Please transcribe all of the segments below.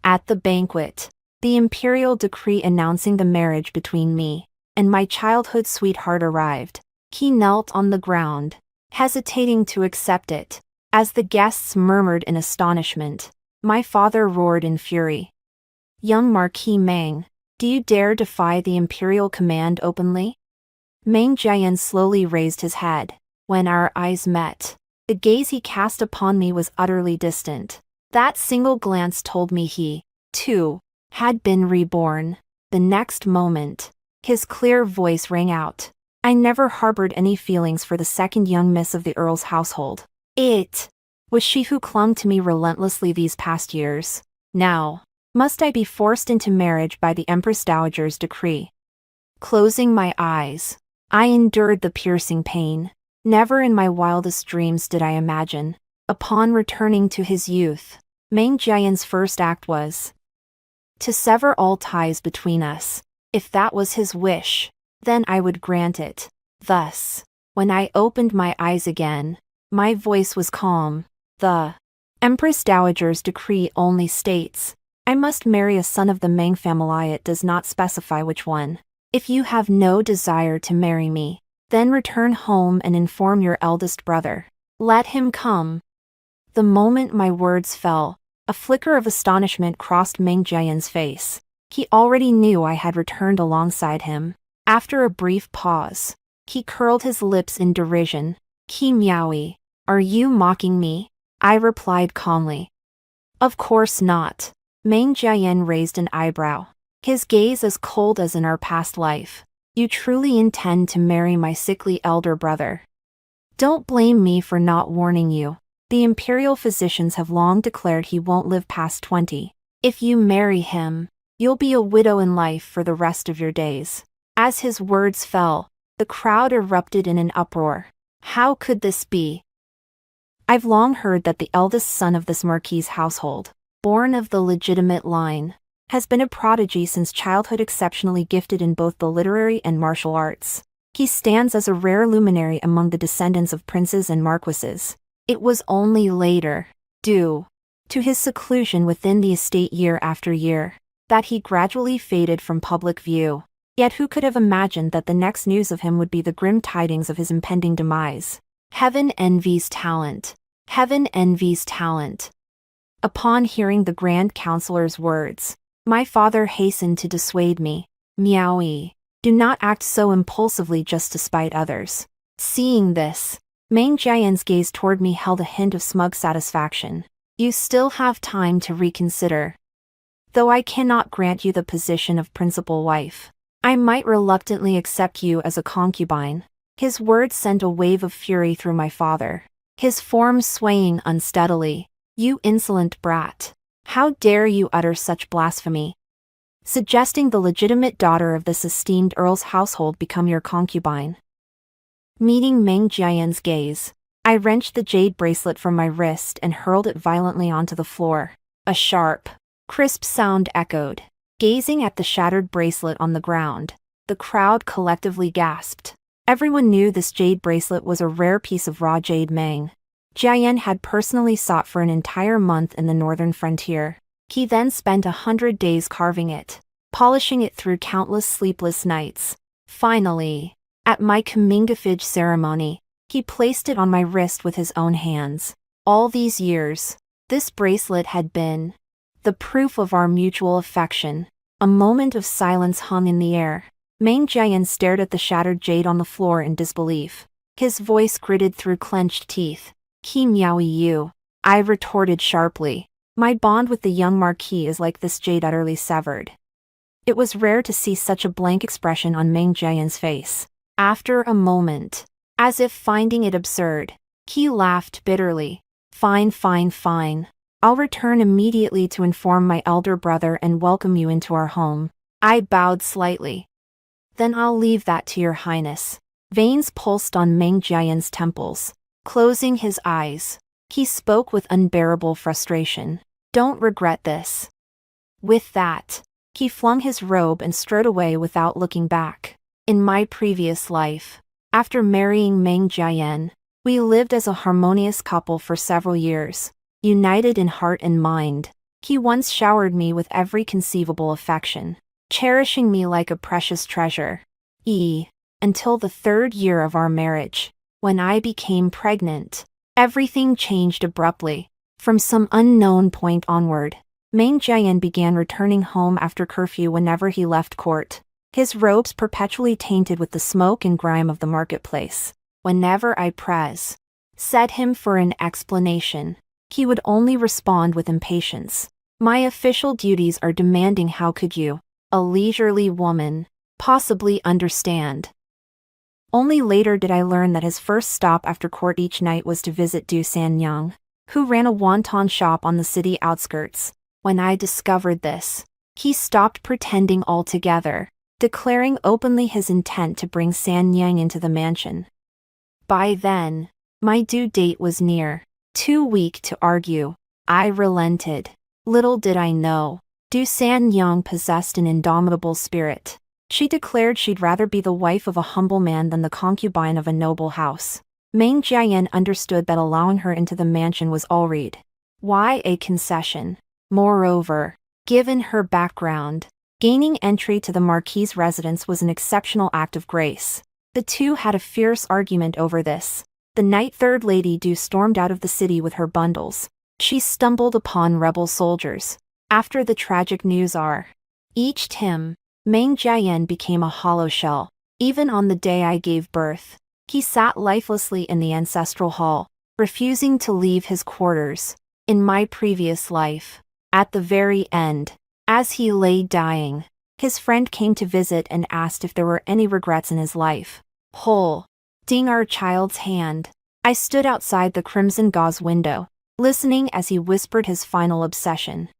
At the banquet, the imperial decree announcing the marriage between me and my childhood sweetheart arrived. He knelt on the ground, hesitating to accept it. As the guests murmured in astonishment, my father roared in fury. "Young Marquis Meng, do you dare defy the imperial command openly?" Meng Jian slowly raised his head. When our eyes met, the gaze he cast upon me was utterly distant. That single glance told me he, too, had been reborn. The next moment, his clear voice rang out. "I never harbored any feelings for the second young miss of the Earl's household. It was she who clung to me relentlessly these past years. Now, must I be forced into marriage by the Empress Dowager's decree?" Closing my eyes, I endured the piercing pain. Never in my wildest dreams did I imagine, upon returning to his youth, Meng Jian's first act was to sever all ties between us. If that was his wish, then I would grant it. Thus, when I opened my eyes again, my voice was calm. The Empress Dowager's decree only states, I must marry a son of the Meng family. It does not specify which one. If you have no desire to marry me, then return home and inform your eldest brother. Let him come. The moment my words fell, a flicker of astonishment crossed Meng Jian's face. He already knew I had returned alongside him. After a brief pause, he curled his lips in derision. "Qi Miaoyi, are you mocking me?" I replied calmly. "Of course not." Meng Jian raised an eyebrow, his gaze as cold as in our past life. "You truly intend to marry my sickly elder brother? Don't blame me for not warning you. The imperial physicians have long declared he won't live past 20. If you marry him, you'll be a widow in life for the rest of your days." As his words fell, the crowd erupted in an uproar. How could this be? I've long heard that the eldest son of this marquis's household, born of the legitimate line, has been a prodigy since childhood, exceptionally gifted in both the literary and martial arts. He stands as a rare luminary among the descendants of princes and marquises. It was only later, due to his seclusion within the estate year after year, that he gradually faded from public view. Yet who could have imagined that the next news of him would be the grim tidings of his impending demise? Heaven envies talent. Heaven envies talent. Upon hearing the Grand Counselor's words, my father hastened to dissuade me. "Miaoyi, do not act so impulsively just to spite others." Seeing this, Meng Jian's gaze toward me held a hint of smug satisfaction. "You still have time to reconsider. Though I cannot grant you the position of principal wife, I might reluctantly accept you as a concubine." His words sent a wave of fury through my father, his form swaying unsteadily. "You insolent brat! How dare you utter such blasphemy? Suggesting the legitimate daughter of this esteemed earl's household become your concubine." Meeting Meng Jian's gaze, I wrenched the jade bracelet from my wrist and hurled it violently onto the floor. A sharp, crisp sound echoed. Gazing at the shattered bracelet on the ground, the crowd collectively gasped. Everyone knew this jade bracelet was a rare piece of raw jade Meng Jian had personally sought for an entire month in the northern frontier. He then spent 100 days carving it, polishing it through countless sleepless nights. Finally, at my comingafage ceremony, he placed it on my wrist with his own hands. All these years, this bracelet had been the proof of our mutual affection. A moment of silence hung in the air. Meng Jian stared at the shattered jade on the floor in disbelief. His voice gritted through clenched teeth. "Qi Miaoyi you," I retorted sharply. "My bond with the young marquis is like this jade, utterly severed." It was rare to see such a blank expression on Meng Jian's face. After a moment, as if finding it absurd, he laughed bitterly. Fine. I'll return immediately to inform my elder brother and welcome you into our home." I bowed slightly. "Then I'll leave that to your highness." Veins pulsed on Meng Jian's temples. Closing his eyes, he spoke with unbearable frustration. "Don't regret this." With that, he flung his robe and strode away without looking back. In my previous life, after marrying Meng Jian, we lived as a harmonious couple for several years, united in heart and mind. He once showered me with every conceivable affection, cherishing me like a precious treasure. Until the 3rd year of our marriage, when I became pregnant, everything changed abruptly. From some unknown point onward, Main Jae-in began returning home after curfew whenever he left court, his robes perpetually tainted with the smoke and grime of the marketplace. Whenever I said him for an explanation, he would only respond with impatience. My official duties are demanding. How could you, a leisurely woman, possibly understand? Only later did I learn that his first stop after court each night was to visit Du San-young, who ran a wonton shop on the city outskirts. When I discovered this, he stopped pretending altogether, declaring openly his intent to bring San-yang into the mansion. By then, my due date was near. Too weak to argue, I relented. Little did I know, Du San-young possessed an indomitable spirit. She declared she'd rather be the wife of a humble man than the concubine of a noble house. Main Jae-in understood that allowing her into the mansion was already a concession. Moreover, given her background, gaining entry to the Marquis's residence was an exceptional act of grace. The two had a fierce argument over this. The night Third Lady Du stormed out of the city with her bundles. She stumbled upon rebel soldiers. After the tragic news reached him, Main Jae-in became a hollow shell. Even on the day I gave birth, he sat lifelessly in the ancestral hall, refusing to leave his quarters. In my previous life, at the very end, as he lay dying, his friend came to visit and asked if there were any regrets in his life. Holding our child's hand, I stood outside the crimson gauze window, listening as he whispered his final obsession.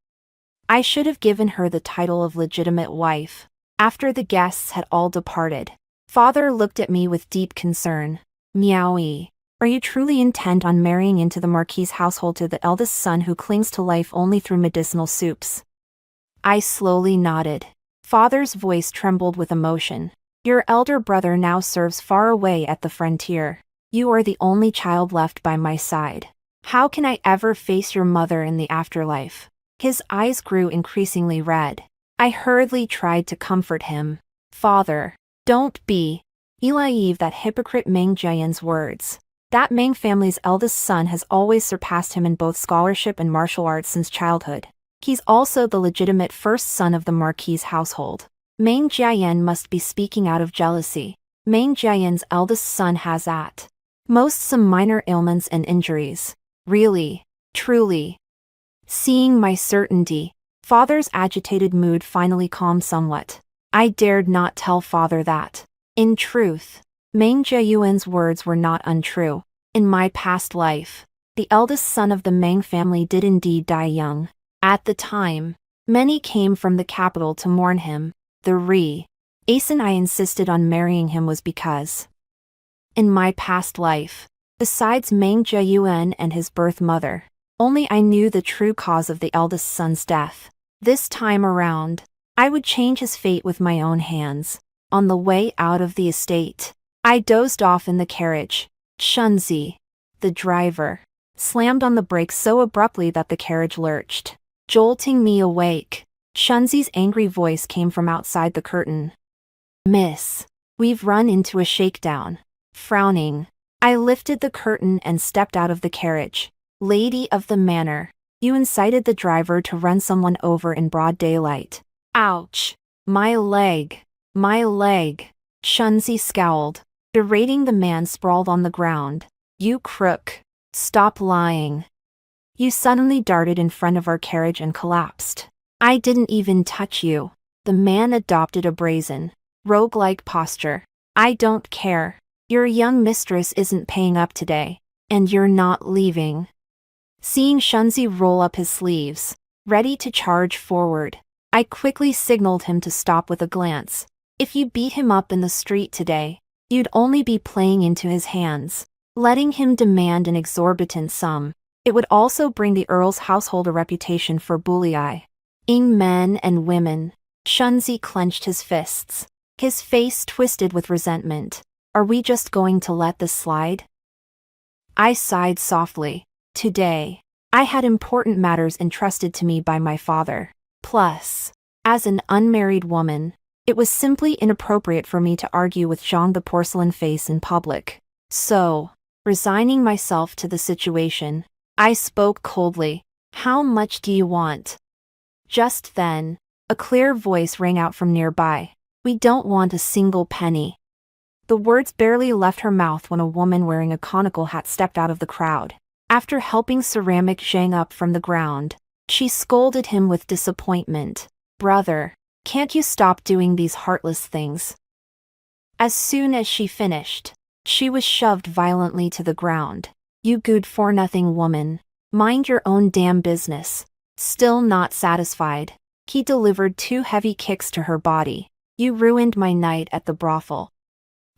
I should have given her the title of legitimate wife. After the guests had all departed, Father looked at me with deep concern. Meowie. Are you truly intent on marrying into the Marquis's household to the eldest son who clings to life only through medicinal soups? I slowly nodded. Father's voice trembled with emotion. Your elder brother now serves far away at the frontier. You are the only child left by my side. How can I ever face your mother in the afterlife? His eyes grew increasingly red. I hurriedly tried to comfort him. Father, don't be naive. That hypocrite Main Jae-in's words. That Ming family's eldest son has always surpassed him in both scholarship and martial arts since childhood. He's also the legitimate first son of the Marquis's household. Main Jae-in must be speaking out of jealousy. Main Jae-in's eldest son has at most some minor ailments and injuries. Really, truly. Seeing my certainty, Father's agitated mood finally calmed somewhat. I dared not tell Father that. In truth, Main Jae-in's words were not untrue. In my past life, the eldest son of the Meng family did indeed die young. At the time, many came from the capital to mourn him. The reason I insisted on marrying him was because, in my past life, besides Main Jae-in and his birth mother, only I knew the true cause of the eldest son's death. This time around, I would change his fate with my own hands. On the way out of the estate, I dozed off in the carriage. Shunzi, the driver, slammed on the brakes so abruptly that the carriage lurched, jolting me awake. Shunzi's angry voice came from outside the curtain. Miss, we've run into a shakedown. Frowning, I lifted the curtain and stepped out of the carriage. Lady of the manor, you incited the driver to run someone over in broad daylight. Ouch! My leg! My leg! Shunzi scowled, berating the man sprawled on the ground. You crook! Stop lying! You suddenly darted in front of our carriage and collapsed. I didn't even touch you. The man adopted a brazen, rogue-like posture. I don't care. Your young mistress isn't paying up today, and you're not leaving. Seeing Shunzi roll up his sleeves, ready to charge forward, I quickly signaled him to stop with a glance. If you beat him up in the street today, you'd only be playing into his hands, letting him demand an exorbitant sum. It would also bring the Earl's household a reputation for bullying men and women. Shunzi clenched his fists, his face twisted with resentment. Are we just going to let this slide? I sighed softly. Today, I had important matters entrusted to me by my father. Plus, as an unmarried woman, it was simply inappropriate for me to argue with Zhang the porcelain face in public. So, resigning myself to the situation, I spoke coldly. How much do you want? Just then, a clear voice rang out from nearby. We don't want a single penny. The words barely left her mouth when a woman wearing a conical hat stepped out of the crowd. After helping Ceramic Zhang up from the ground, she scolded him with disappointment. Brother, can't you stop doing these heartless things? As soon as she finished, she was shoved violently to the ground. You good-for-nothing woman. Mind your own damn business. Still not satisfied, he delivered 2 heavy kicks to her body. You ruined my night at the brothel.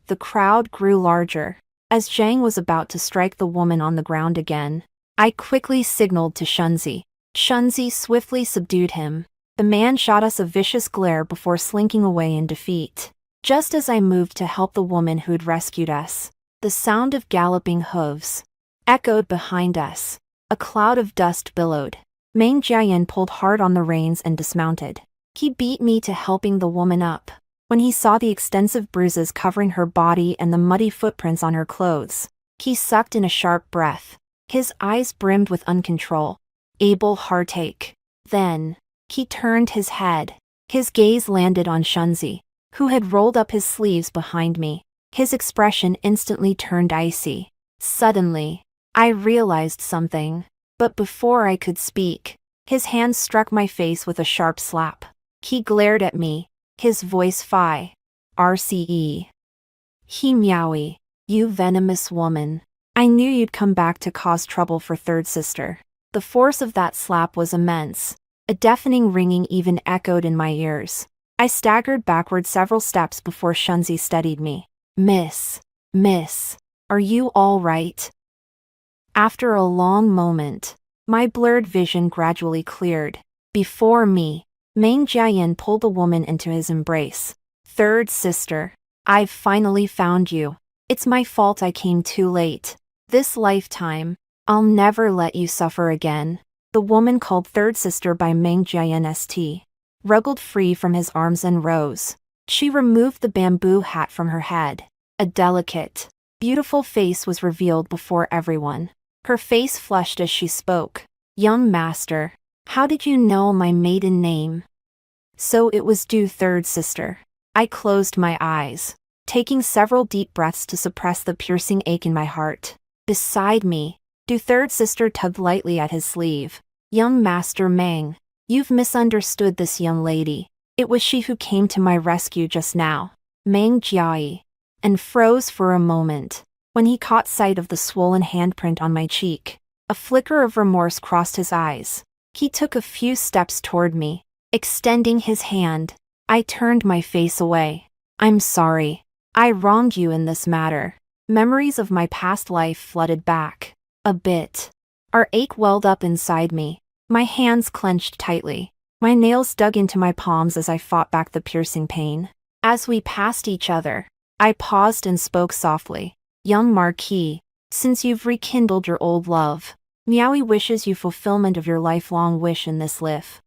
The crowd grew larger. As Zhang was about to strike the woman on the ground again, I quickly signaled to Shunzi. Shunzi swiftly subdued him. The man shot us a vicious glare before slinking away in defeat. Just as I moved to help the woman who'd rescued us, the sound of galloping hooves echoed behind us. A cloud of dust billowed. Meng Jiayan pulled hard on the reins and dismounted. He beat me to helping the woman up. When he saw the extensive bruises covering her body and the muddy footprints on her clothes, he sucked in a sharp breath. His eyes brimmed with uncontrol. Able heartache. Then, he turned his head. His gaze landed on Shunzi, who had rolled up his sleeves behind me. His expression instantly turned icy. Suddenly, I realized something. But before I could speak, his hand struck my face with a sharp slap. He glared at me, his voice Phi. RCE. He meowie. You venomous woman. I knew you'd come back to cause trouble for third sister. The force of that slap was immense. A deafening ringing even echoed in my ears. I staggered backward several steps before Shunzi steadied me. Miss, are you all right? After a long moment, my blurred vision gradually cleared. Before me, Meng Jiayan pulled the woman into his embrace. Third sister, I've finally found you. It's my fault I came too late. This lifetime, I'll never let you suffer again. The woman called third sister by Meng Jiayan St. wriggled free from his arms and rose. She removed the bamboo hat from her head. A delicate, beautiful face was revealed before everyone. Her face flushed as she spoke. Young master, how did you know my maiden name? So it was due third sister. I closed my eyes, taking several deep breaths to suppress the piercing ache in my heart. Beside me, Du third sister tugged lightly at his sleeve. Young master Meng, you've misunderstood this young lady. It was she who came to my rescue just now. Meng Jiai. And froze for a moment. When he caught sight of the swollen handprint on my cheek, a flicker of remorse crossed his eyes. He took a few steps toward me, extending his hand. I turned my face away. I'm sorry. I wronged you in this matter. Memories of my past life flooded back. A bit. Our ache welled up inside me. My hands clenched tightly. My nails dug into my palms as I fought back the piercing pain. As we passed each other, I paused and spoke softly. Young Marquis, since you've rekindled your old love, Miaoi wishes you fulfillment of your lifelong wish in this life.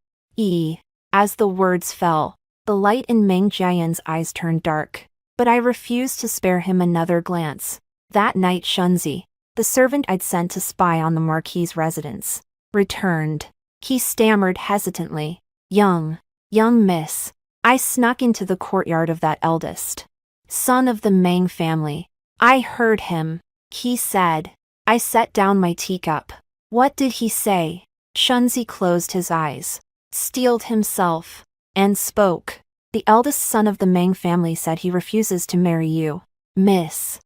As the words fell, the light in Meng Jiayan's eyes turned dark, but I refused to spare him another glance. That night Shunzi, the servant I'd sent to spy on the Marquis's residence, returned. He stammered hesitantly. Young miss, I snuck into the courtyard of that eldest son of the Meng family. I heard him. He said. I set down my teacup. What did he say? Shunzi closed his eyes, steeled himself, and spoke. The eldest son of the Meng family said he refuses to marry you, miss.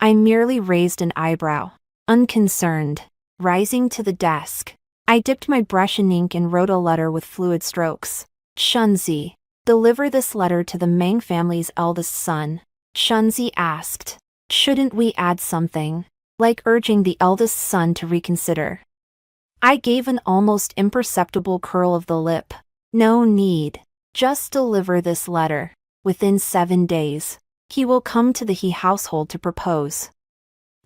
I merely raised an eyebrow, unconcerned. Rising to the desk, I dipped my brush in ink and wrote a letter with fluid strokes. Shunzi, deliver this letter to the Meng family's eldest son. Shunzi asked. Shouldn't we add something, like urging the eldest son to reconsider? I gave an almost imperceptible curl of the lip. No need. Just deliver this letter. Within 7 days, he will come to the He household to propose.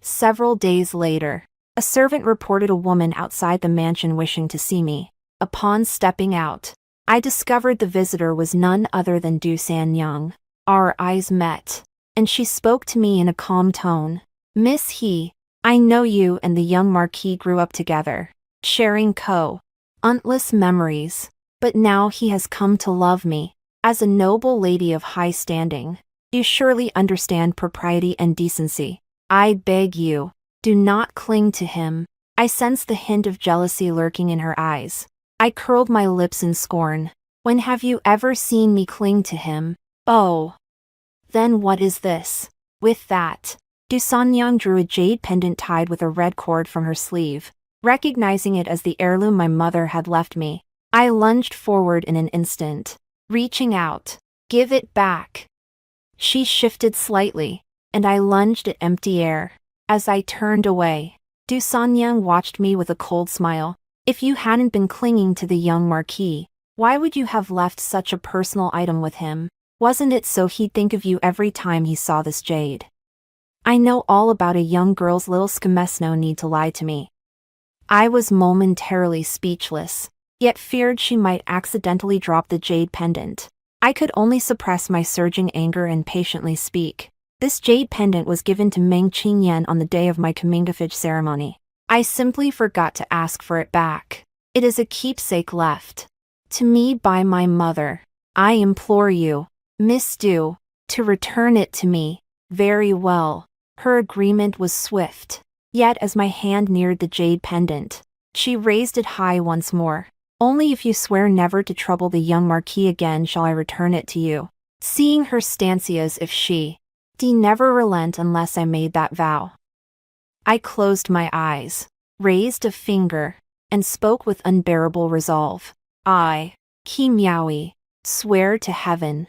Several days later, A servant reported a woman outside the mansion wishing to see me. Upon stepping out, I discovered the visitor was none other than Du Sanyang. Our eyes met, and she spoke to me in a calm tone. Miss He, I know you and the young Marquis grew up together, sharing countless memories, but now he has come to love me. As a noble lady of high standing, you surely understand propriety and decency. I beg you, do not cling to him. I sensed the hint of jealousy lurking in her eyes. I curled my lips in scorn. When have you ever seen me cling to him? Oh. Then what is this? With that, Du Sanyang drew a jade pendant tied with a red cord from her sleeve. Recognizing it as the heirloom my mother had left me, I lunged forward in an instant, reaching out. Give it back. She shifted slightly, and I lunged at empty air. As I turned away, Du Sanyang watched me with a cold smile. If you hadn't been clinging to the young Marquis, why would you have left such a personal item with him? Wasn't it so he'd think of you every time he saw this jade? I know all about a young girl's little scumbag, no need to lie to me. I was momentarily speechless, yet feared she might accidentally drop the jade pendant. I could only suppress my surging anger and patiently speak. This jade pendant was given to Meng Qingyan on the day of my comingafage ceremony. I simply forgot to ask for it back. It is a keepsake left to me by my mother. I implore you, Miss Du, to return it to me. Very well. Her agreement was swift. Yet as my hand neared the jade pendant, she raised it high once more. Only if you swear never to trouble the young Marquis again shall I return it to you. Seeing her stance as if she did never relent unless I made that vow. I closed my eyes, raised a finger, and spoke with unbearable resolve. I, Qi Miaoyi, swear to heaven.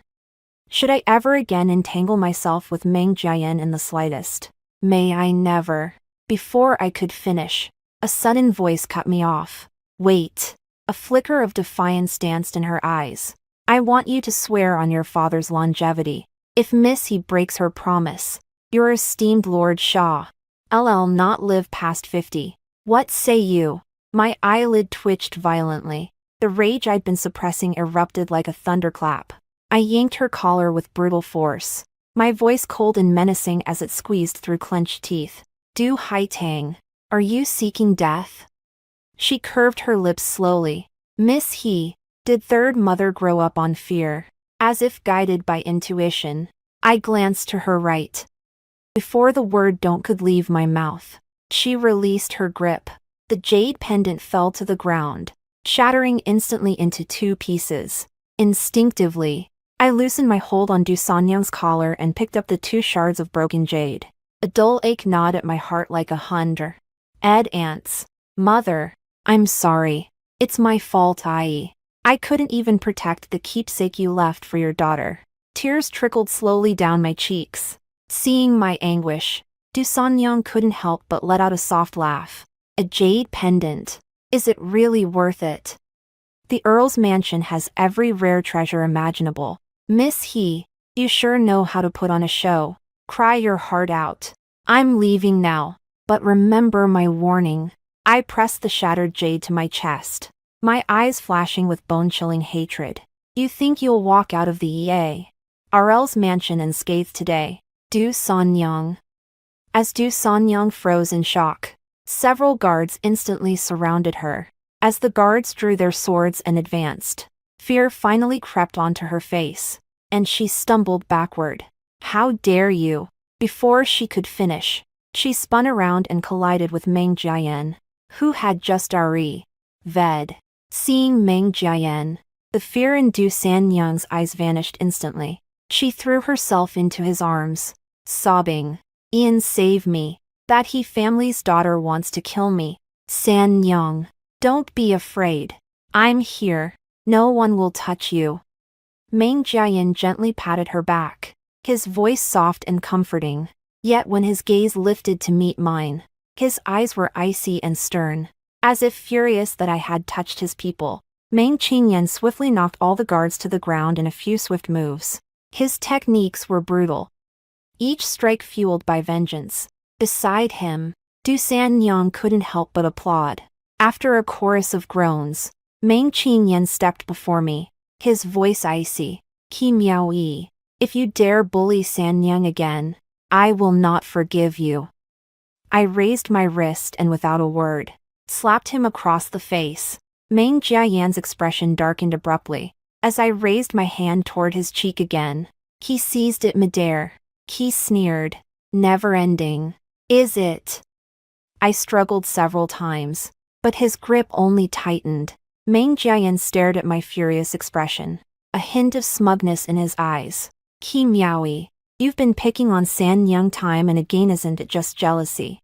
Should I ever again entangle myself with Meng Jiayan in the slightest, may I never. Before I could finish, a sudden voice cut me off. Wait. A flicker of defiance danced in her eyes. I want you to swear on your father's longevity. If Miss He breaks her promise, your esteemed Lord Shah LL not live past 50. What say you? My eyelid twitched violently. The rage I'd been suppressing erupted like a thunderclap. I yanked her collar with brutal force, my voice cold and menacing as it squeezed through clenched teeth. Du Haitang, are you seeking death? She curved her lips slowly. Miss He, did third mother grow up on fear? As if guided by intuition, I glanced to her right. Before the word don't could leave my mouth, she released her grip. The jade pendant fell to the ground, shattering instantly into two pieces. Instinctively, I loosened my hold on Du Sanyang's collar and picked up the two shards of broken jade. A dull ache gnawed at my heart like 100 ants. Mother, I'm sorry. It's my fault. I couldn't even protect the keepsake you left for your daughter. Tears trickled slowly down my cheeks. Seeing my anguish, Du Sanyang couldn't help but let out a soft laugh. A jade pendant. Is it really worth it? The Earl's mansion has every rare treasure imaginable. Miss He, you sure know how to put on a show. Cry your heart out. I'm leaving now, but remember my warning. I pressed the shattered jade to my chest, my eyes flashing with bone-chilling hatred. You think you'll walk out of the RL's mansion unscathed today, Du Sanyang? As Du Sanyang froze in shock, several guards instantly surrounded her. As the guards drew their swords and advanced, fear finally crept onto her face, and she stumbled backward. How dare you? Before she could finish, she spun around and collided with Meng Jiayan, who had just ved. Seeing Meng Jiayan, the fear in Du Sanyang's eyes vanished instantly. She threw herself into his arms, sobbing, Ian, save me. That He family's daughter wants to kill me. Sanyang, don't be afraid. I'm here. No one will touch you. Meng Jiayan gently patted her back, his voice soft and comforting. Yet when his gaze lifted to meet mine, his eyes were icy and stern, as if furious that I had touched his people. Meng Qingyan swiftly knocked all the guards to the ground in a few swift moves. His techniques were brutal, each strike fueled by vengeance. Beside him, Du Du Sanyang couldn't help but applaud. After a chorus of groans, Meng Qingyan stepped before me, his voice icy. Qi Miao Yi, if you dare bully Sanyang again, I will not forgive you. I raised my wrist and without a word, slapped him across the face. Meng Jiayan's expression darkened abruptly. As I raised my hand toward his cheek again, he seized it midair. He sneered. Never ending, is it? I struggled several times, but his grip only tightened. Meng Jiayan stared at my furious expression, a hint of smugness in his eyes. Qi Miaoyi, you've been picking on Sanyang time and again, isn't it just jealousy?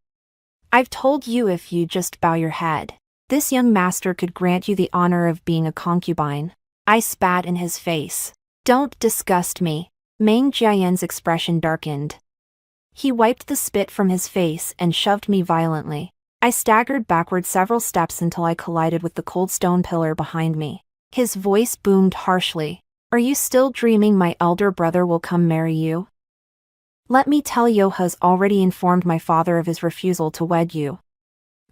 I've told you if you just bow your head, this young master could grant you the honor of being a concubine. I spat in his face. Don't disgust me. Meng Jiayan's expression darkened. He wiped the spit from his face and shoved me violently. I staggered backward several steps until I collided with the cold stone pillar behind me. His voice boomed harshly. Are you still dreaming my elder brother will come marry you? Let me tell you, has already informed my father of his refusal to wed you.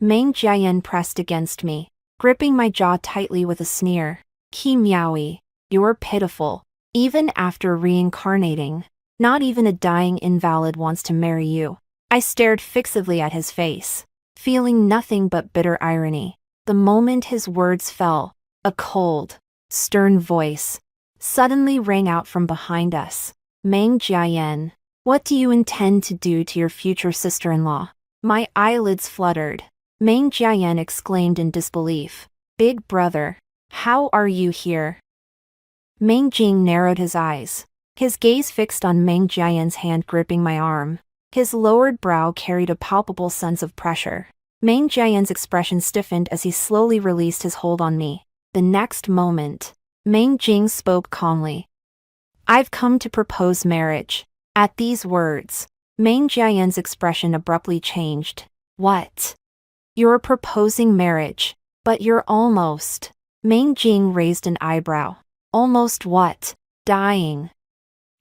Meng Jiayan pressed against me, gripping my jaw tightly with a sneer. Qi Miaoyi, you're pitiful. Even after reincarnating, not even a dying invalid wants to marry you. I stared fixedly at his face, feeling nothing but bitter irony. The moment his words fell, a cold, stern voice suddenly rang out from behind us. Meng Jiayan, what do you intend to do to your future sister-in-law? My eyelids fluttered. Meng Jiayan exclaimed in disbelief. Big brother, how are you here? Meng Jing narrowed his eyes, his gaze fixed on Meng Jiayan's hand gripping my arm. His lowered brow carried a palpable sense of pressure. Meng Jiayan's expression stiffened as he slowly released his hold on me. The next moment, Meng Jing spoke calmly. I've come to propose marriage. At these words, Meng Jiayan's expression abruptly changed. What? You're proposing marriage, but you're almost. Meng Jing raised an eyebrow. Almost what? Dying.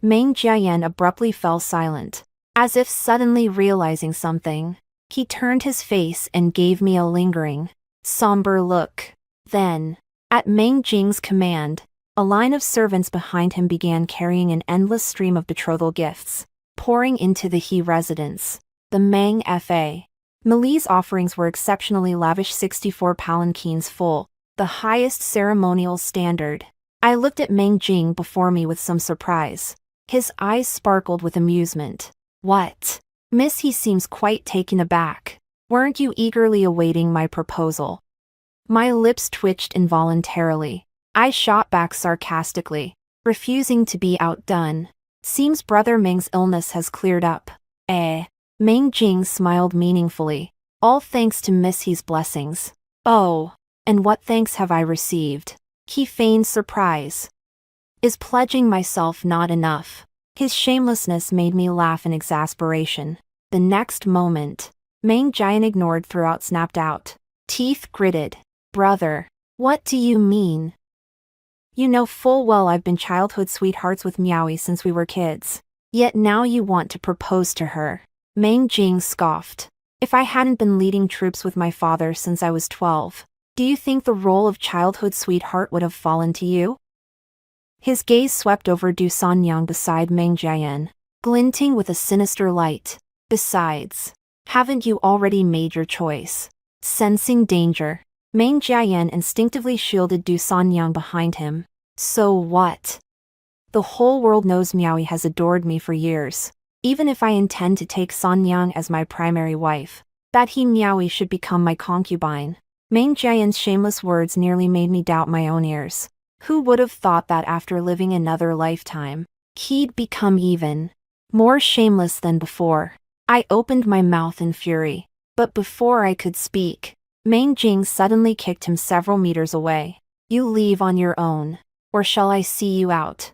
Meng Jiayan abruptly fell silent, as if suddenly realizing something. He turned his face and gave me a lingering, somber look. Then, at Meng Jing's command, a line of servants behind him began carrying an endless stream of betrothal gifts, pouring into the He residence. The Meng Fa. Mili's offerings were exceptionally lavish, 64 palanquins full, the highest ceremonial standard. I looked at Meng Jing before me with some surprise. His eyes sparkled with amusement. What? Miss, he seems quite taken aback. Weren't you eagerly awaiting my proposal? My lips twitched involuntarily. I shot back sarcastically, refusing to be outdone. Seems Brother Meng's illness has cleared up. Meng Jing smiled meaningfully. All thanks to Miss He's blessings. Oh, and what thanks have I received? He feigned surprise. Is pledging myself not enough? His shamelessness made me laugh in exasperation. The next moment, Meng Jiayan ignored throughout, snapped out. Teeth gritted. Brother, what do you mean? You know full well I've been childhood sweethearts with Miaoyi since we were kids. Yet now you want to propose to her. Meng Jing scoffed. If I hadn't been leading troops with my father since I was 12, do you think the role of childhood sweetheart would have fallen to you? His gaze swept over Du Sanyang beside Meng Jiayan, glinting with a sinister light. Besides, haven't you already made your choice? Sensing danger, Meng Jiayan instinctively shielded Du Sanyang behind him. So what? The whole world knows Miaoyi has adored me for years. Even if I intend to take Sanyang as my primary wife, that he Miaoyi should become my concubine. Meng Jiayan's shameless words nearly made me doubt my own ears. Who would have thought that after living another lifetime, he'd become even more shameless than before? I opened my mouth in fury, but before I could speak, Meng Jing suddenly kicked him several meters away. You leave on your own, or shall I see you out?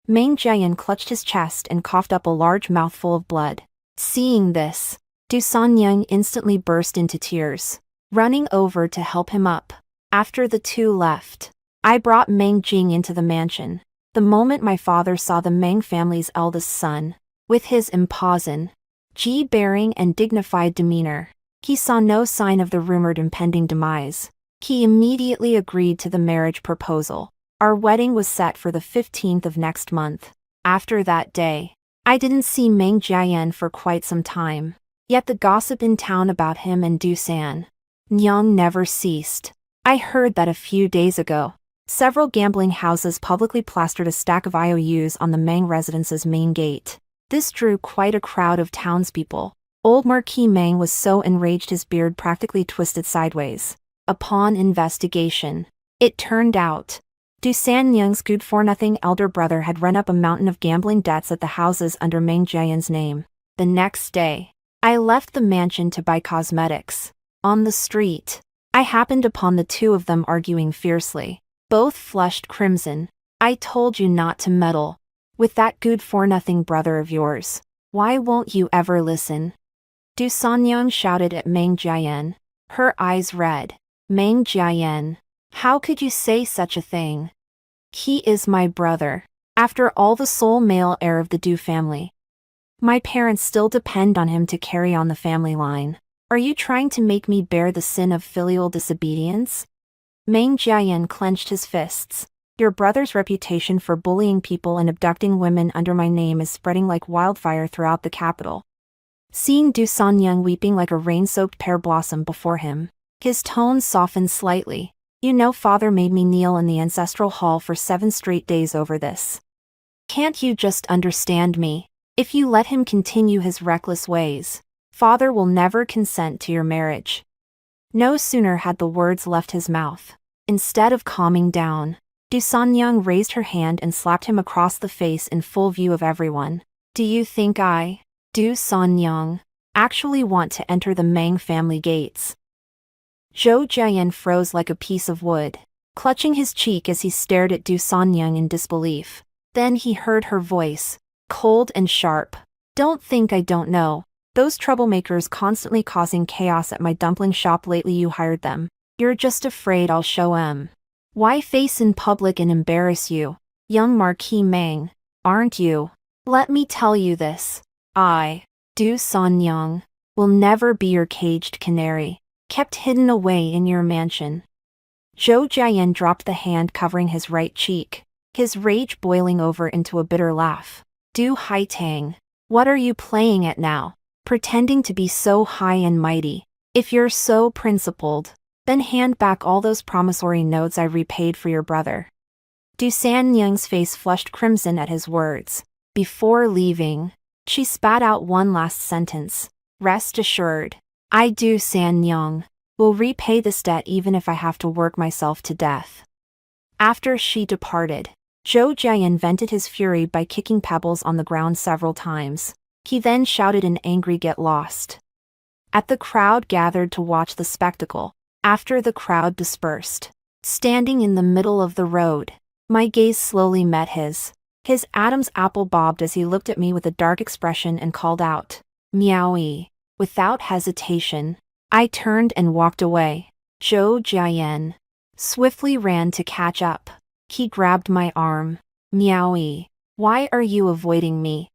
Meng Jiayan clutched his chest and coughed up a large mouthful of blood. Seeing this, Du Sanyang instantly burst into tears, running over to help him up. After the two left, I brought Meng Jing into the mansion. The moment my father saw the Meng family's eldest son, with his imposing, G-bearing and dignified demeanor, He saw no sign of the rumored impending demise. He immediately agreed to the marriage proposal. Our wedding was set for the 15th of next month. After that day, I didn't see Meng Jiayan for quite some time. Yet the gossip in town about him and Du San Nyang never ceased. I heard that a few days ago, several gambling houses publicly plastered a stack of IOUs on the Meng residence's main gate. This drew quite a crowd of townspeople. Old Marquis Meng was so enraged his beard practically twisted sideways. Upon investigation, it turned out Du San Nyang's good-for-nothing elder brother had run up a mountain of gambling debts at the houses under Meng Jiayan's name. The next day, I left the mansion to buy cosmetics. On the street, I happened upon the two of them arguing fiercely. Both flushed crimson. I told you not to meddle with that good-for-nothing brother of yours. Why won't you ever listen? Du Sanyang shouted at Meng Jiayan, her eyes red. Meng Jiayan, how could you say such a thing? He is my brother. After all, the sole male heir of the Du family. My parents still depend on him to carry on the family line. Are you trying to make me bear the sin of filial disobedience? Meng Jiayan clenched his fists. Your brother's reputation for bullying people and abducting women under my name is spreading like wildfire throughout the capital. Seeing Du Sanyang weeping like a rain-soaked pear blossom before him, his tone softened slightly. You know, father made me kneel in the ancestral hall for 7 straight days over this. Can't you just understand me? If you let him continue his reckless ways, father will never consent to your marriage. No sooner had the words left his mouth. Instead of calming down, Du Sanyang raised her hand and slapped him across the face in full view of everyone. Do you think I, Du Sanyang, actually want to enter the Meng family gates? Zhou Jiayan froze like a piece of wood, clutching his cheek as he stared at Du Sanyang in disbelief. Then he heard her voice, cold and sharp. Don't think I don't know. Those troublemakers constantly causing chaos at my dumpling shop lately, you hired them. You're just afraid I'll show 'em. Why face in public and embarrass you, young Marquis Meng, aren't you? Let me tell you this. I, Du Sanyang, will never be your caged canary, kept hidden away in your mansion. Zhou Jiayan dropped the hand covering his right cheek, his rage boiling over into a bitter laugh. Du Haitang, what are you playing at now? Pretending to be so high and mighty. If you're so principled, then hand back all those promissory notes I repaid for your brother. Du Sanyang's face flushed crimson at his words. Before leaving, she spat out one last sentence. Rest assured, I Du Sanyang will repay this debt even if I have to work myself to death. After she departed, Zhou Jiayan vented his fury by kicking pebbles on the ground several times. He then shouted in angry get lost at the crowd gathered to watch the spectacle. After the crowd dispersed, standing in the middle of the road, my gaze slowly met his. His Adam's apple bobbed as he looked at me with a dark expression and called out, Meowie. Without hesitation, I turned and walked away. Zhou Jiayan swiftly ran to catch up. He grabbed my arm. Meowie, why are you avoiding me?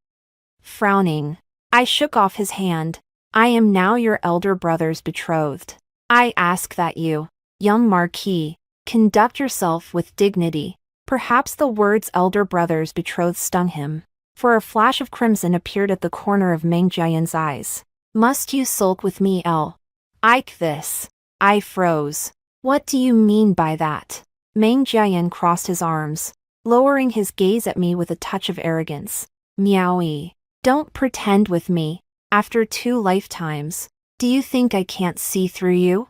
Frowning, I shook off his hand. I am now your elder brother's betrothed. I ask that you, young Marquis, conduct yourself with dignity. Perhaps the words elder brother's betrothed stung him, for a flash of crimson appeared at the corner of Meng Jiayan's eyes. Must you sulk with me, Ike this? I froze. What do you mean by that? Meng Jiayan crossed his arms, lowering his gaze at me with a touch of arrogance. Meowie, don't pretend with me. After 2 lifetimes, do you think I can't see through you?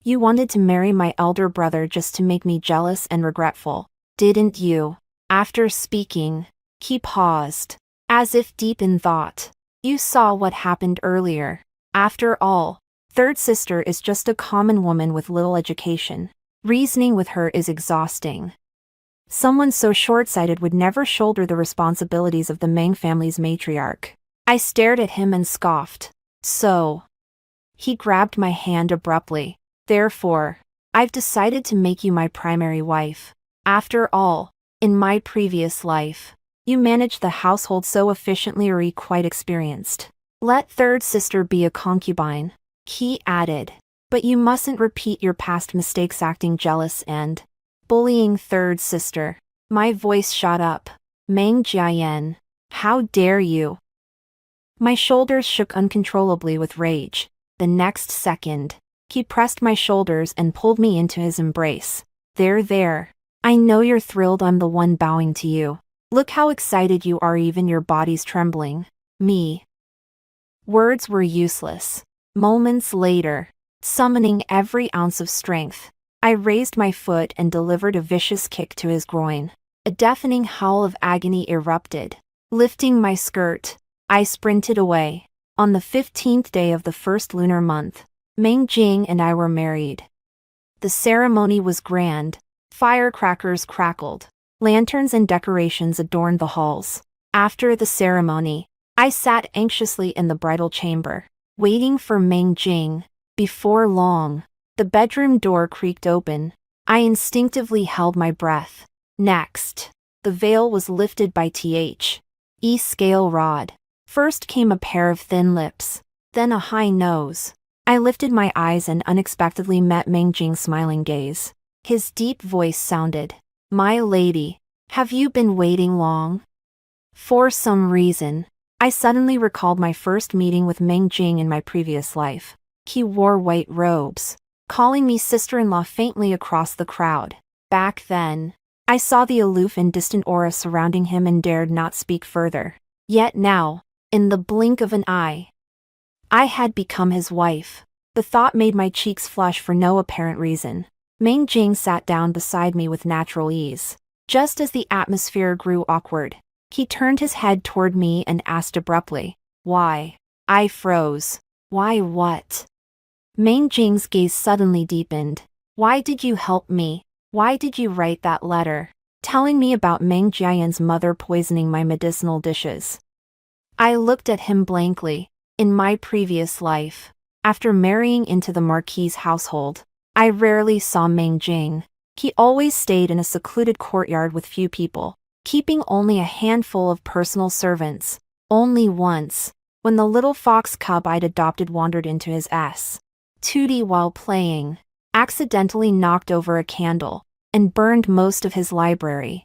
You wanted to marry my elder brother just to make me jealous and regretful, didn't you? After speaking, he paused, as if deep in thought. You saw what happened earlier. After all, third sister is just a common woman with little education. Reasoning with her is exhausting. Someone so short-sighted would never shoulder the responsibilities of the Meng family's matriarch. I stared at him and scoffed. So. He grabbed my hand abruptly. Therefore, I've decided to make you my primary wife. After all, in my previous life, you managed the household so efficiently or quite experienced. Let third sister be a concubine. He added. But you mustn't repeat your past mistakes acting jealous and bullying third sister. My voice shot up. Meng Jiayan. How dare you? My shoulders shook uncontrollably with rage. The next second, he pressed my shoulders and pulled me into his embrace. There. I know you're thrilled I'm the one bowing to you. Look how excited you are, even your body's trembling. Me. Words were useless. Moments later, summoning every ounce of strength, I raised my foot and delivered a vicious kick to his groin. A deafening howl of agony erupted. Lifting my skirt, I sprinted away. On the 15th day of the first lunar month, Meng Jing and I were married. The ceremony was grand. Firecrackers crackled. Lanterns and decorations adorned the halls. After the ceremony, I sat anxiously in the bridal chamber, waiting for Meng Jing. Before long, the bedroom door creaked open. I instinctively held my breath. Next, the veil was lifted by the scale rod. First came a pair of thin lips, then a high nose. I lifted my eyes and unexpectedly met Meng Jing's smiling gaze. His deep voice sounded. My lady, have you been waiting long? For some reason, I suddenly recalled my first meeting with Meng Jing in my previous life. He wore white robes, calling me sister-in-law faintly across the crowd. Back then, I saw the aloof and distant aura surrounding him and dared not speak further. Yet now, in the blink of an eye, I had become his wife. The thought made my cheeks flush for no apparent reason. Meng Jing sat down beside me with natural ease. Just as the atmosphere grew awkward, he turned his head toward me and asked abruptly, "Why?" I froze. "Why what?" Meng Jing's gaze suddenly deepened. "Why did you help me? Why did you write that letter, telling me about Meng Jiayan's mother poisoning my medicinal dishes?" I looked at him blankly. In my previous life, after marrying into the Marquis's household, I rarely saw Meng Jing. He always stayed in a secluded courtyard with few people, keeping only a handful of personal servants. Only once, when the little fox cub I'd adopted wandered into his study while playing, accidentally knocked over a candle, and burned most of his library.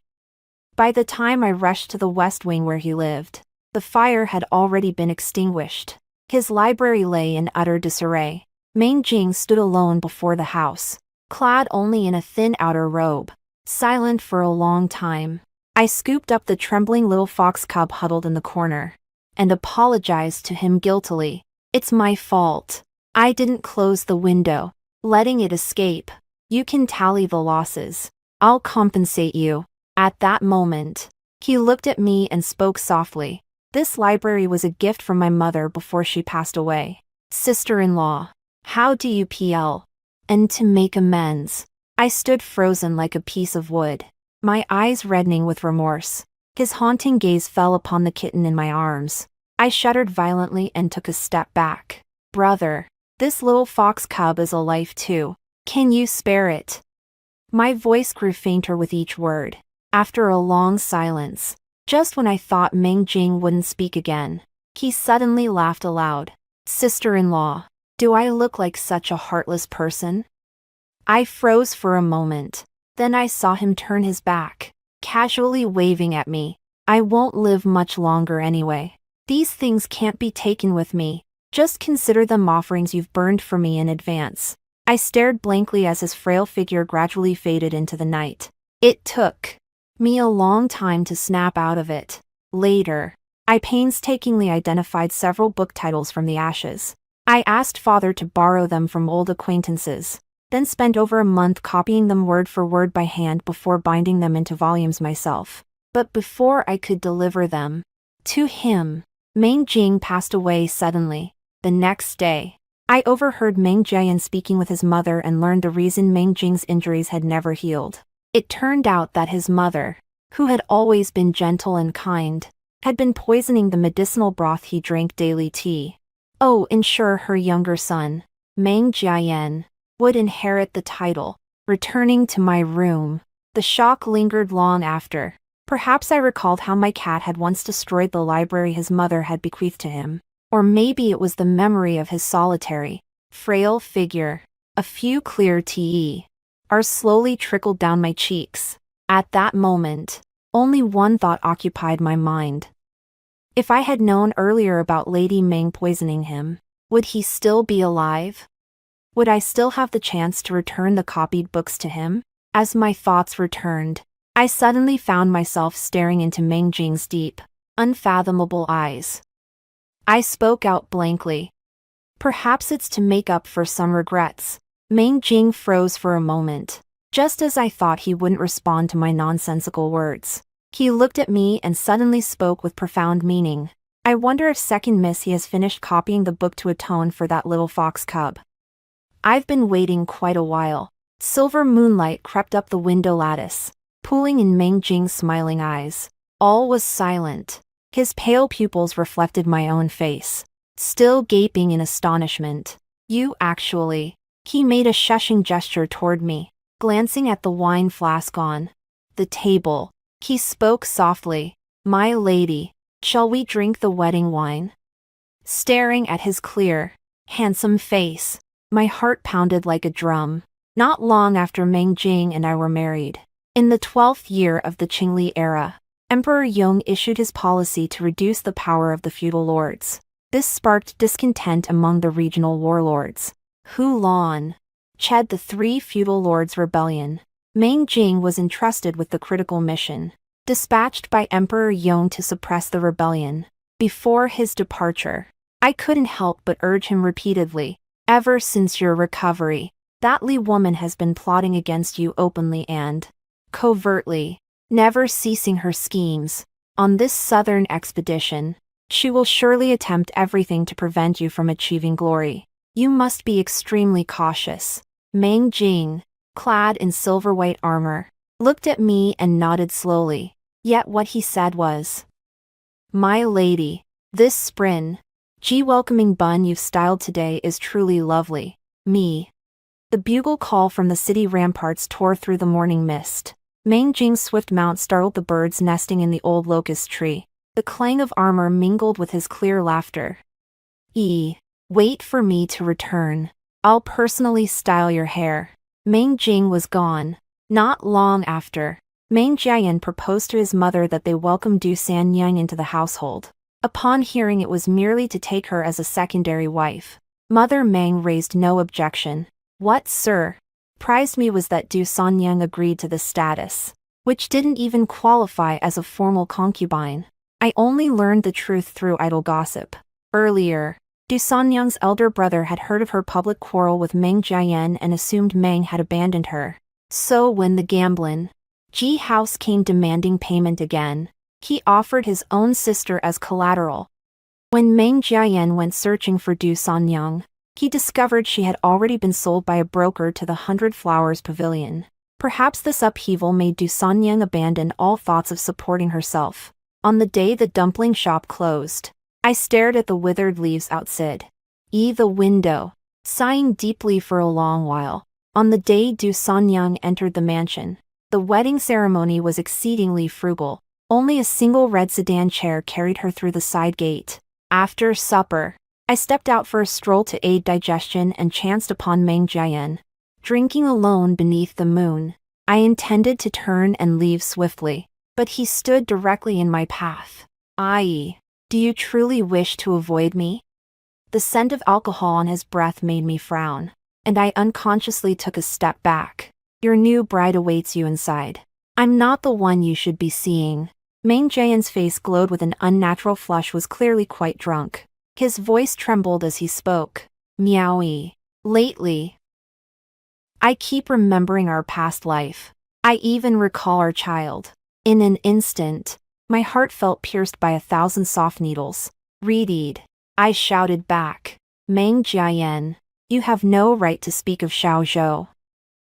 By the time I rushed to the west wing where he lived, the fire had already been extinguished. His library lay in utter disarray. Meng Jing stood alone before the house, clad only in a thin outer robe, silent for a long time. I scooped up the trembling little fox cub huddled in the corner, and apologized to him guiltily. "It's my fault. I didn't close the window, letting it escape. You can tally the losses. I'll compensate you." At that moment, he looked at me and spoke softly. "This library was a gift from my mother before she passed away. Sister-in-law, how do you pl? And to make amends?" I stood frozen like a piece of wood, my eyes reddening with remorse. His haunting gaze fell upon the kitten in my arms. I shuddered violently and took a step back. "Brother, this little fox cub is alive too. Can you spare it?" My voice grew fainter with each word. After a long silence, just when I thought Meng Jing wouldn't speak again, he suddenly laughed aloud. "Sister-in-law, do I look like such a heartless person?" I froze for a moment. Then I saw him turn his back, casually waving at me. "I won't live much longer anyway. These things can't be taken with me. Just consider them offerings you've burned for me in advance." I stared blankly as his frail figure gradually faded into the night. It took me a long time to snap out of it. Later, I painstakingly identified several book titles from the ashes. I asked Father to borrow them from old acquaintances, then spent over a month copying them word for word by hand before binding them into volumes myself. But before I could deliver them to him, Meng Jing passed away suddenly. The next day, I overheard Meng Jiayan speaking with his mother and learned the reason Meng Jing's injuries had never healed. It turned out that his mother, who had always been gentle and kind, had been poisoning the medicinal broth he drank daily. Ensure her younger son, Meng Jiayan, would inherit the title. Returning to my room, the shock lingered long after. Perhaps I recalled how my cat had once destroyed the library his mother had bequeathed to him. Or maybe it was the memory of his solitary, frail figure. A few clear tears slowly trickled down my cheeks. At that moment, only one thought occupied my mind. If I had known earlier about Lady Meng poisoning him, would he still be alive? Would I still have the chance to return the copied books to him? As my thoughts returned, I suddenly found myself staring into Meng Jing's deep, unfathomable eyes. I spoke out blankly. Perhaps it's to make up for some regrets. Meng Jing froze for a moment, just as I thought he wouldn't respond to my nonsensical words. He looked at me and suddenly spoke with profound meaning. I wonder if second miss he has finished copying the book to atone for that little fox cub. I've been waiting quite a while. Silver moonlight crept up the window lattice, pooling in Meng Jing's smiling eyes. All was silent. His pale pupils reflected my own face, still gaping in astonishment. You actually... He made a shushing gesture toward me, glancing at the wine flask on the table. He spoke softly. My lady, shall we drink the wedding wine? Staring at his clear, handsome face, my heart pounded like a drum. Not long after Meng Jing and I were married, in the 12th year of the Qingli era, Emperor Yong issued his policy to reduce the power of the feudal lords. This sparked discontent among the regional warlords. Hu Lan, Ched, the three feudal lords' rebellion. Meng Jing was entrusted with the critical mission, dispatched by Emperor Yong to suppress the rebellion. Before his departure, I couldn't help but urge him repeatedly. Ever since your recovery, that Li woman has been plotting against you openly and covertly, never ceasing her schemes. On this southern expedition, she will surely attempt everything to prevent you from achieving glory. You must be extremely cautious. Meng Jing, clad in silver-white armor, looked at me and nodded slowly. Yet what he said was, My lady, this spring, welcoming bun you've styled today is truly lovely. Me. The bugle call from the city ramparts tore through the morning mist. Meng Jing's swift mount startled the birds nesting in the old locust tree. The clang of armor mingled with his clear laughter. Wait for me to return. I'll personally style your hair. Meng Jing was gone. Not long after, Meng Jiayan proposed to his mother that they welcome Du Sanyang into the household. Upon hearing it was merely to take her as a secondary wife, Mother Meng raised no objection. What surprised me was that Du Sanyang agreed to the status, which didn't even qualify as a formal concubine. I only learned the truth through idle gossip. Earlier, Du Sanyang's elder brother had heard of her public quarrel with Meng Jiayan and assumed Meng had abandoned her. So when the Gamblin Ji house came demanding payment again, he offered his own sister as collateral. When Meng Jiayan went searching for Du Sanyang, he discovered she had already been sold by a broker to the 100 Flowers Pavilion. Perhaps this upheaval made Du Sanyang abandon all thoughts of supporting herself. On the day the dumpling shop closed, I stared at the withered leaves outside the window, sighing deeply for a long while. On the day Du Sanyang entered the mansion, the wedding ceremony was exceedingly frugal. Only a single red sedan chair carried her through the side gate. After supper, I stepped out for a stroll to aid digestion and chanced upon Meng Jiayan, drinking alone beneath the moon. I intended to turn and leave swiftly, but he stood directly in my path. Do you truly wish to avoid me? The scent of alcohol on his breath made me frown, and I unconsciously took a step back. Your new bride awaits you inside. I'm not the one you should be seeing. Meng Jiayan's face glowed with an unnatural flush, was clearly quite drunk. His voice trembled as he spoke. Meowie. Lately, I keep remembering our past life. I even recall our child. In an instant, my heart felt pierced by 1,000 soft needles. Read. I shouted back. Meng Jiayan, you have no right to speak of Xiao Zhou.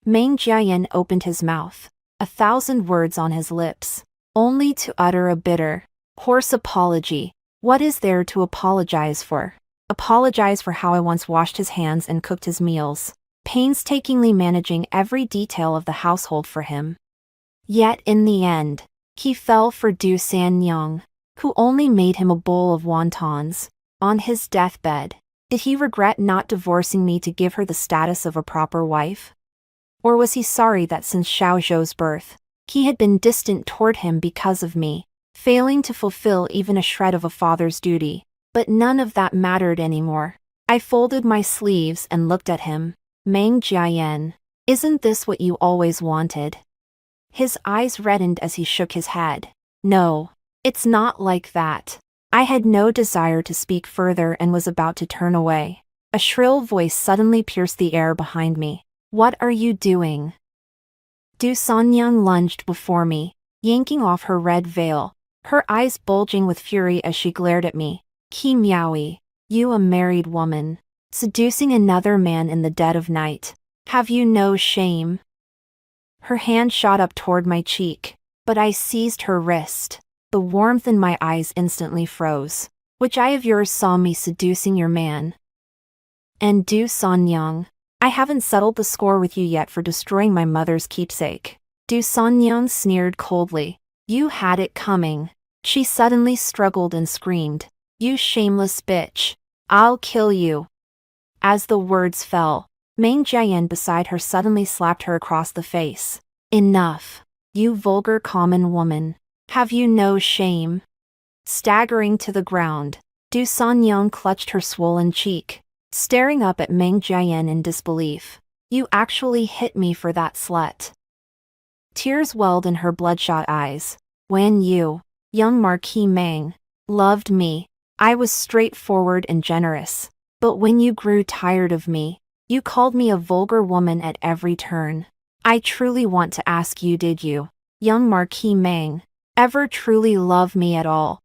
Meng Jiayan opened his mouth, 1,000 words on his lips, only to utter a bitter, hoarse apology. What is there to apologize for? Apologize for how I once washed his hands and cooked his meals, painstakingly managing every detail of the household for him. Yet in the end, he fell for Du Sanyang, who only made him a bowl of wontons. On his deathbed, Did he regret not divorcing me to give her the status of a proper wife? Or was he sorry that since Xiao Zhou's birth, he had been distant toward him because of me, failing to fulfill even a shred of a father's duty? But none of that mattered anymore. I folded my sleeves and looked at him. Meng Jiayan, isn't this what you always wanted? His eyes reddened as he shook his head. No, it's not like that. I had no desire to speak further and was about to turn away. A shrill voice suddenly pierced the air behind me. What are you doing? Du Sanyang lunged before me, yanking off her red veil, her eyes bulging with fury as she glared at me. Qi Miaoyi, you a married woman, seducing another man in the dead of night. Have you no shame? Her hand shot up toward my cheek, but I seized her wrist. The warmth in my eyes instantly froze. Which eye of yours saw me seducing your man? And Du Sanyang, I haven't settled the score with you yet for destroying my mother's keepsake. Du Sanyang sneered coldly. You had it coming. She suddenly struggled and screamed. You shameless bitch. I'll kill you. As the words fell, Meng Jiayan beside her suddenly slapped her across the face. Enough. You vulgar common woman. Have you no shame? Staggering to the ground, Du Sanyang clutched her swollen cheek, staring up at Meng Jiayan in disbelief. You actually hit me for that slut. Tears welled in her bloodshot eyes. When you, young Marquis Meng, loved me, I was straightforward and generous. But when you grew tired of me, you called me a vulgar woman at every turn. I truly want to ask you, did you, young Marquis Meng, ever truly love me at all?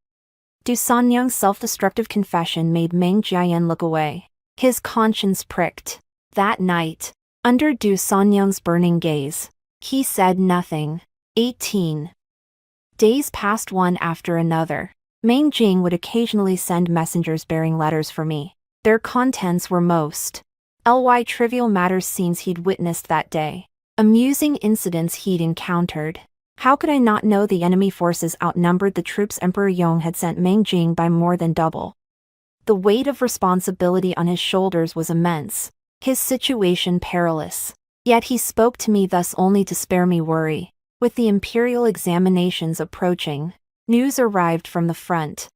Du Sanyang's self-destructive confession made Meng Jiayan look away. His conscience pricked. That night, under Du Sanyang's burning gaze, he said nothing. 18. Days passed one after another. Meng Jing would occasionally send messengers bearing letters for me. Their contents were most trivial matters, scenes he'd witnessed that day, amusing incidents he'd encountered. How could I not know the enemy forces outnumbered the troops Emperor Yong had sent Meng Jing by more than double? The weight of responsibility on his shoulders was immense, his situation perilous. Yet he spoke to me thus only to spare me worry. With the imperial examinations approaching, news arrived from the front.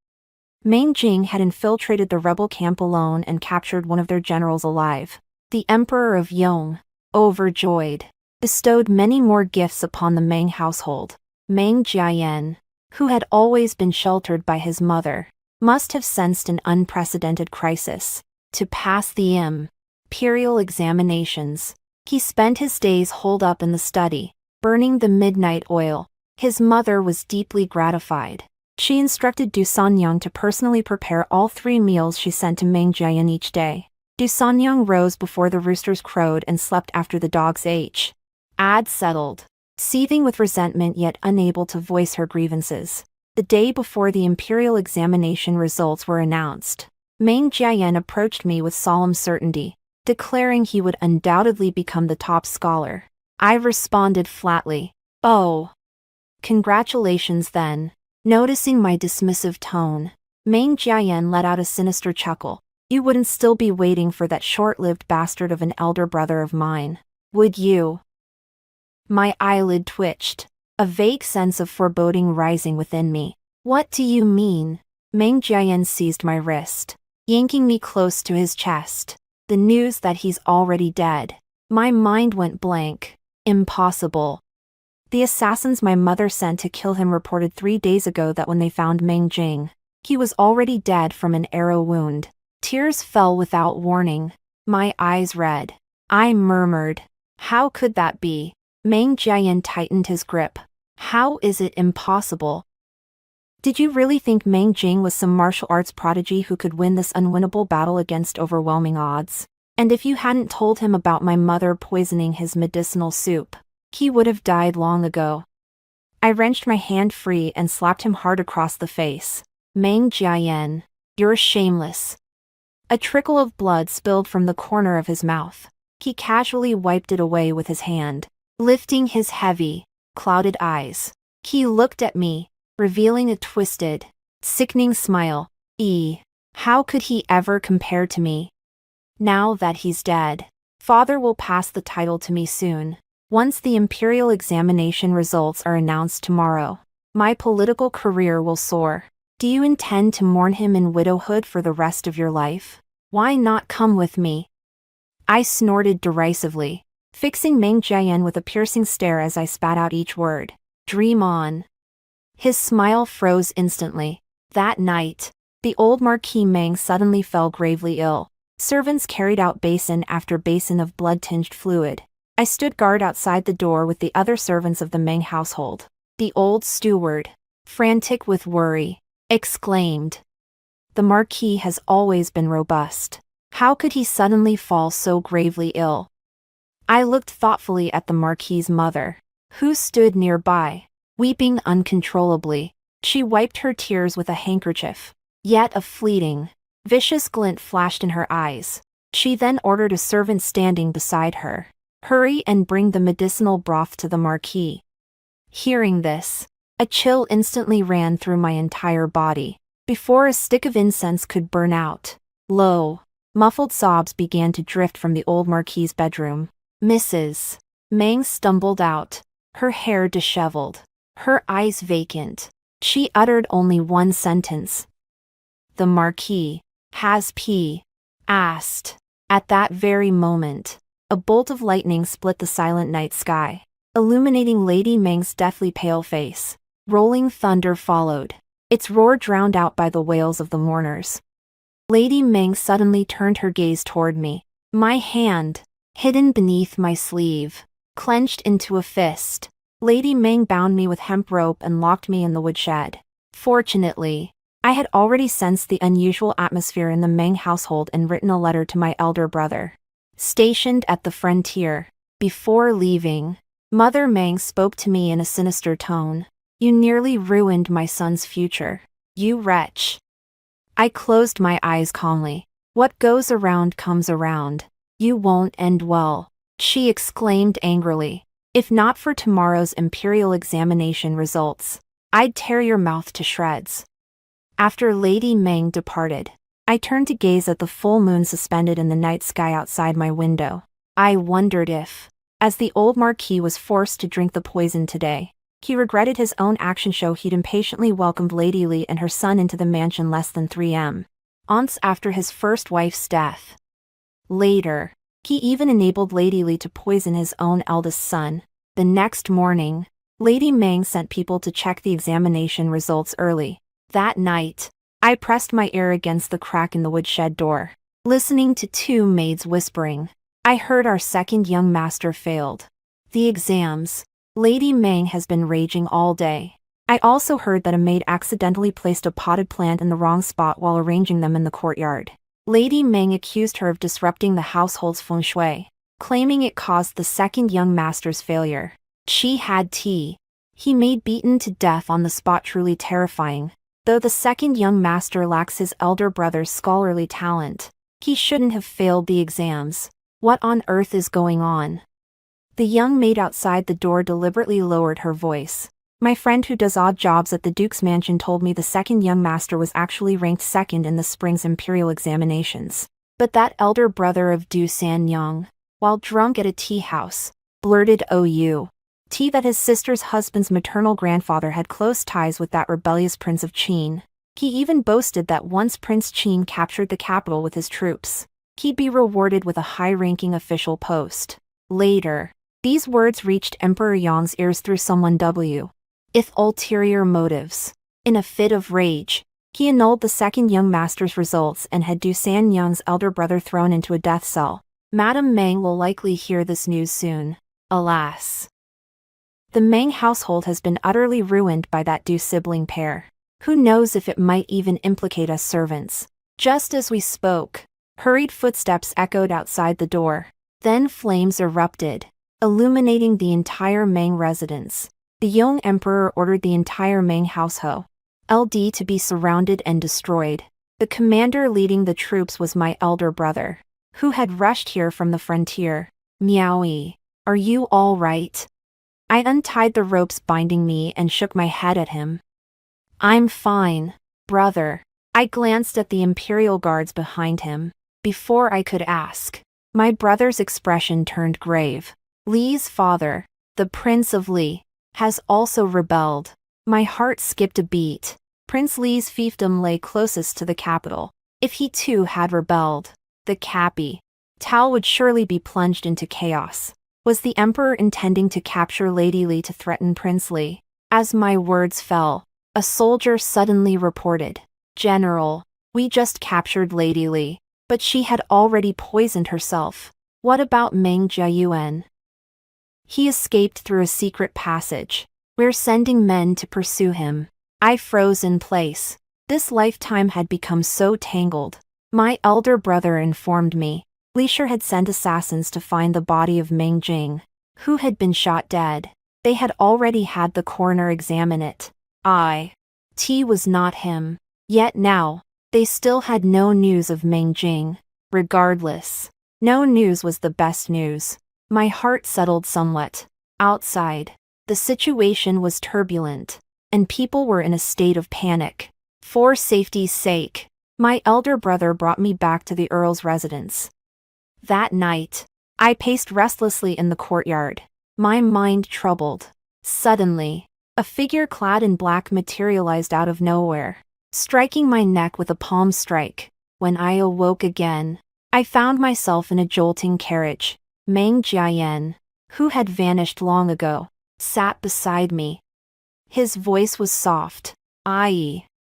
Meng Jing had infiltrated the rebel camp alone and captured one of their generals alive. The Emperor of Yong, overjoyed, bestowed many more gifts upon the Meng household. Meng Jiayan, who had always been sheltered by his mother, must have sensed an unprecedented crisis. To pass the imperial examinations, he spent his days holed up in the study, burning the midnight oil. His mother was deeply gratified. She instructed Du Sanyang to personally prepare all 3 meals she sent to Meng Jiayan each day. Du Sanyang rose before the roosters crowed and slept after the dogs ate. Ad settled, seething with resentment yet unable to voice her grievances. The day before the imperial examination results were announced, Meng Jiayan approached me with solemn certainty, declaring he would undoubtedly become the top scholar. I responded flatly, "Oh, congratulations then." Noticing my dismissive tone, Meng Jiayan let out a sinister chuckle. You wouldn't still be waiting for that short-lived bastard of an elder brother of mine, would you? My eyelid twitched, a vague sense of foreboding rising within me. What do you mean? Meng Jiayan seized my wrist, yanking me close to his chest. The news that he's already dead. My mind went blank. Impossible. The assassins my mother sent to kill him reported 3 days ago that when they found Meng Jing, he was already dead from an arrow wound. Tears fell without warning. My eyes red. I murmured, how could that be? Meng Jiayan tightened his grip. How is it impossible? Did you really think Meng Jing was some martial arts prodigy who could win this unwinnable battle against overwhelming odds? And if you hadn't told him about my mother poisoning his medicinal soup, he would have died long ago. I wrenched my hand free and slapped him hard across the face. Meng Jiayan, you're shameless. A trickle of blood spilled from the corner of his mouth. He casually wiped it away with his hand. Lifting his heavy, clouded eyes, he looked at me, revealing a twisted, sickening smile. How could he ever compare to me? Now that he's dead, father will pass the title to me soon. Once the imperial examination results are announced tomorrow, my political career will soar. Do you intend to mourn him in widowhood for the rest of your life? Why not come with me? I snorted derisively, fixing Meng Jian with a piercing stare as I spat out each word. Dream on. His smile froze instantly. That night, the old Marquis Meng suddenly fell gravely ill. Servants carried out basin after basin of blood-tinged fluid. I stood guard outside the door with the other servants of the Meng household. The old steward, frantic with worry, exclaimed, "The Marquis has always been robust. How could he suddenly fall so gravely ill?" I looked thoughtfully at the Marquis's mother, who stood nearby, weeping uncontrollably. She wiped her tears with a handkerchief. Yet a fleeting, vicious glint flashed in her eyes. She then ordered a servant standing beside her, "Hurry and bring the medicinal broth to the Marquis." Hearing this, a chill instantly ran through my entire body. Before a stick of incense could burn out, low, muffled sobs began to drift from the old Marquis's bedroom. Mrs. Meng stumbled out, her hair disheveled, her eyes vacant. She uttered only one sentence. "The Marquis has asked." At that very moment, a bolt of lightning split the silent night sky, illuminating Lady Meng's deathly pale face. Rolling thunder followed, its roar drowned out by the wails of the mourners. Lady Meng suddenly turned her gaze toward me. My hand, hidden beneath my sleeve, clenched into a fist. Lady Meng bound me with hemp rope and locked me in the woodshed. Fortunately, I had already sensed the unusual atmosphere in the Meng household and written a letter to my elder brother, stationed at the frontier. Before leaving, Mother Meng spoke to me in a sinister tone. "You nearly ruined my son's future, you wretch." I closed my eyes calmly. "What goes around comes around. You won't end well," she exclaimed angrily. "If not for tomorrow's imperial examination results, I'd tear your mouth to shreds." After Lady Meng departed, I turned to gaze at the full moon suspended in the night sky outside my window. I wondered if, as the old Marquis was forced to drink the poison today, he regretted his own action. He'd impatiently welcomed Lady Li and her son into the mansion less than 3 months after his first wife's death. Later, he even enabled Lady Li to poison his own eldest son. The next morning, Lady Meng sent people to check the examination results early. That night, I pressed my ear against the crack in the woodshed door, listening to two maids whispering. I heard our second young master failed the exams. Lady Meng has been raging all day. I also heard that a maid accidentally placed a potted plant in the wrong spot while arranging them in the courtyard. Lady Meng accused her of disrupting the household's feng shui, claiming it caused the second young master's failure. She had tea. He made beaten to death on the spot, truly terrifying. Though the second young master lacks his elder brother's scholarly talent, he shouldn't have failed the exams. What on earth is going on? The young maid outside the door deliberately lowered her voice. My friend who does odd jobs at the Duke's mansion told me the second young master was actually ranked second in the spring's imperial examinations. But that elder brother of Du San Yang, while drunk at a tea house, blurted out that his sister's husband's maternal grandfather had close ties with that rebellious Prince of Qin. He even boasted that once Prince Qin captured the capital with his troops, he'd be rewarded with a high-ranking official post. Later, these words reached Emperor Yang's ears through someone with ulterior motives. In a fit of rage, he annulled the second young master's results and had Du San Yang's elder brother thrown into a death cell. Madame Meng will likely hear this news soon. Alas. The Meng household has been utterly ruined by that Du sibling pair. Who knows if it might even implicate us servants. Just as we spoke, hurried footsteps echoed outside the door. Then flames erupted, illuminating the entire Meng residence. The young emperor ordered the entire Meng household to be surrounded and destroyed. The commander leading the troops was my elder brother, who had rushed here from the frontier. "Miaoyi, are you all right?" I untied the ropes binding me and shook my head at him. "I'm fine, brother." I glanced at the imperial guards behind him. Before I could ask, my brother's expression turned grave. Li's father, the Prince of Li, has also rebelled. My heart skipped a beat. Prince Li's fiefdom lay closest to the capital. If he too had rebelled, the capital would surely be plunged into chaos. Was the emperor intending to capture Lady Li to threaten Prince Li? As my words fell, a soldier suddenly reported, "General, we just captured Lady Li, but she had already poisoned herself. What about Meng Jiayuan? He escaped through a secret passage. We're sending men to pursue him." I froze in place. This lifetime had become so tangled. My elder brother informed me Li Shi had sent assassins to find the body of Meng Jing, who had been shot dead. They had already had the coroner examine it. It was not him. Yet now, they still had no news of Meng Jing. Regardless, no news was the best news. My heart settled somewhat. Outside, the situation was turbulent, and people were in a state of panic. For safety's sake, my elder brother brought me back to the Earl's residence. That night, I paced restlessly in the courtyard, my mind troubled. Suddenly, a figure clad in black materialized out of nowhere, striking my neck with a palm strike. When I awoke again, I found myself in a jolting carriage. Meng Jiayan, who had vanished long ago, sat beside me. His voice was soft.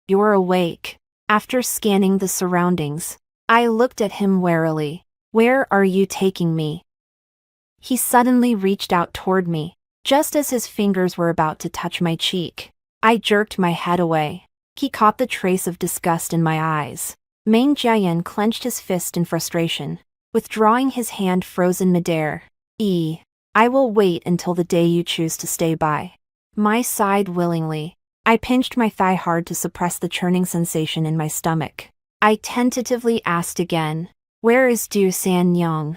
"You're awake." After scanning the surroundings, I looked at him warily. "Where are you taking me?" He suddenly reached out toward me, just as his fingers were about to touch my cheek. I jerked my head away. He caught the trace of disgust in my eyes. Meng Jiayan clenched his fist in frustration, withdrawing his hand frozen midair. "I will wait until the day you choose to stay by." I sighed willingly. I pinched my thigh hard to suppress the churning sensation in my stomach. I tentatively asked again, "Where is Du San Yang?"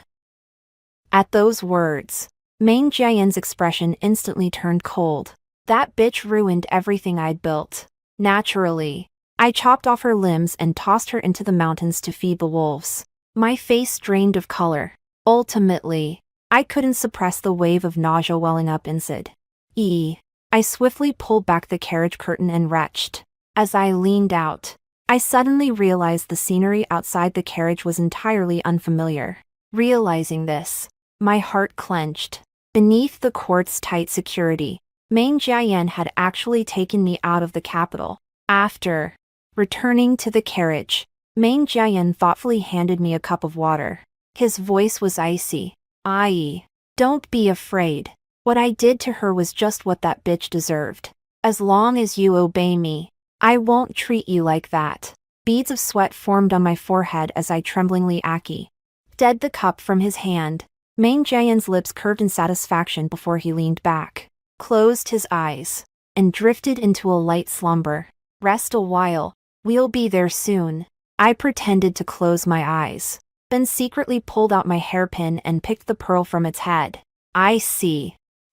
At those words, Meng Jiayan's expression instantly turned cold. That bitch ruined everything I'd built. Naturally, I chopped off her limbs and tossed her into the mountains to feed the wolves. My face drained of color. Ultimately, I couldn't suppress the wave of nausea welling up inside. I swiftly pulled back the carriage curtain and retched. As I leaned out, I suddenly realized the scenery outside the carriage was entirely unfamiliar. Realizing this, my heart clenched. Beneath the court's tight security, Meng Jiayan had actually taken me out of the capital. After returning to the carriage, Meng Jiayan thoughtfully handed me a cup of water. His voice was icy. Don't be afraid. What I did to her was just what that bitch deserved. As long as you obey me, I won't treat you like that." Beads of sweat formed on my forehead as I tremblingly dead the cup from his hand. Meng Jiayan's lips curved in satisfaction before he leaned back, closed his eyes, and drifted into a light slumber. "Rest a while, we'll be there soon." I pretended to close my eyes, then secretly pulled out my hairpin and picked the pearl from its head.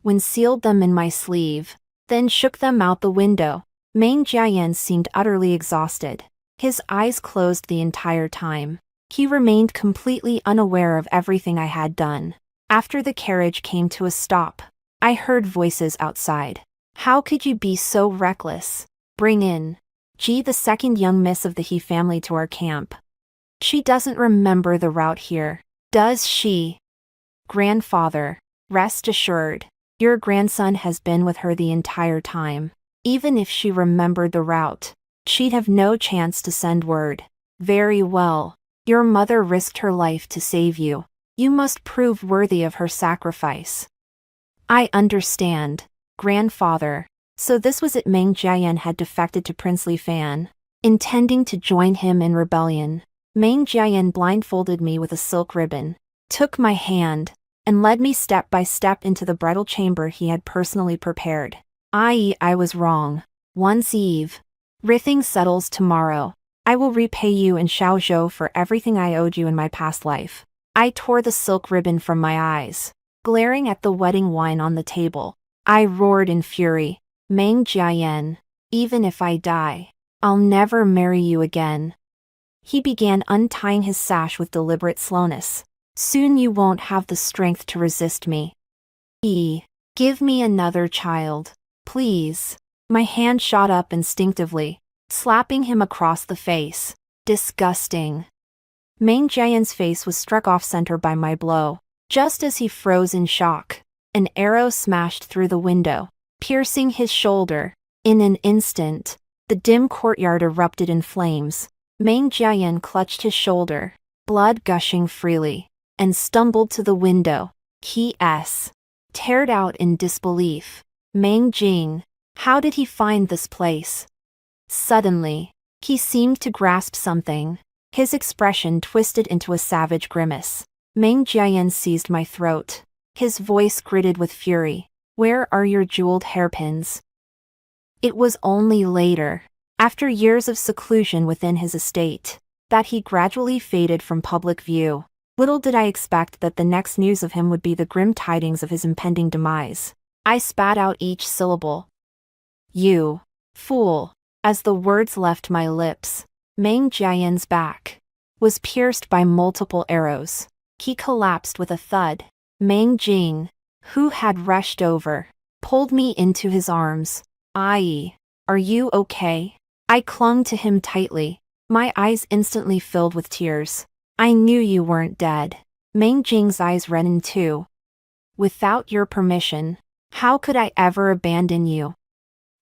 When sealed them in my sleeve, then shook them out the window. Meng Jiayan seemed utterly exhausted. His eyes closed the entire time. He remained completely unaware of everything I had done. After the carriage came to a stop, I heard voices outside. "How could you be so reckless? Bring in Ji, the second young miss of the He family, to our camp. She doesn't remember the route here, does she?" "Grandfather, rest assured, your grandson has been with her the entire time. Even if she remembered the route, she'd have no chance to send word." "Very well. Your mother risked her life to save you. You must prove worthy of her sacrifice." "I understand, grandfather." So this was it. Meng Jiayan had defected to Prince Li Fan, intending to join him in rebellion. Meng Jiayan blindfolded me with a silk ribbon, took my hand, and led me step by step into the bridal chamber he had personally prepared. I was wrong. Once everything settles tomorrow, I will repay you in Xiaozhou for everything I owed you in my past life. I tore the silk ribbon from my eyes, glaring at the wedding wine on the table. I roared in fury. "Meng Jiayan, even if I die, I'll never marry you again." He began untying his sash with deliberate slowness. Soon you won't have the strength to resist me. Give me another child, please. My hand shot up instinctively, slapping him across the face. Disgusting. Meng Jian's face was struck off-center by my blow. Just as he froze in shock, an arrow smashed through the window, piercing his shoulder. In an instant, the dim courtyard erupted in flames. Meng Jian clutched his shoulder, blood gushing freely, and stumbled to the window. Teared out in disbelief. Meng Jing, how did he find this place? Suddenly, he seemed to grasp something. His expression twisted into a savage grimace. Meng Jian seized my throat. His voice gritted with fury. Where are your jeweled hairpins? It was only later, after years of seclusion within his estate, that he gradually faded from public view. Little did I expect that the next news of him would be the grim tidings of his impending demise. I spat out each syllable. You fool. As the words left my lips, Meng Jian's back was pierced by multiple arrows. He collapsed with a thud. Meng Jing, who had rushed over, pulled me into his arms. Are you okay? I clung to him tightly, my eyes instantly filled with tears. I knew you weren't dead. Meng Jing's eyes reddened too. Without your permission, how could I ever abandon you?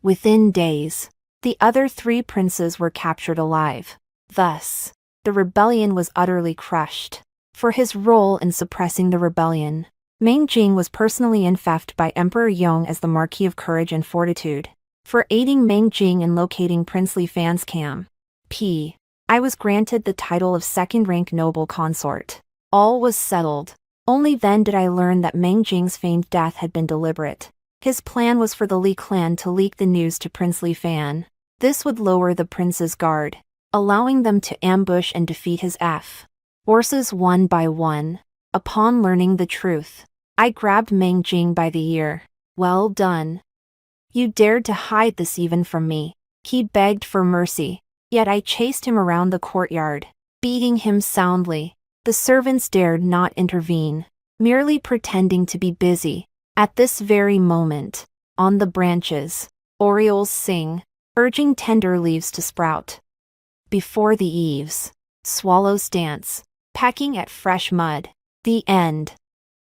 Within days, the other 3 princes were captured alive. Thus, the rebellion was utterly crushed. For his role in suppressing the rebellion, Meng Jing was personally infected by Emperor Yong as the Marquis of Courage and Fortitude. For aiding Meng Jing in locating princely Fan's camp, I was granted the title of second-rank noble consort. All was settled. Only then did I learn that Meng Jing's feigned death had been deliberate. His plan was for the Li clan to leak the news to princely Fan. This would lower the prince's guard, allowing them to ambush and defeat his forces one by one. Upon learning the truth, I grabbed Meng Jing by the ear. Well done. You dared to hide this even from me. He begged for mercy, yet I chased him around the courtyard, beating him soundly. The servants dared not intervene, merely pretending to be busy. At this very moment, on the branches, orioles sing, urging tender leaves to sprout. Before the eaves, swallows dance, pecking at fresh mud. The end.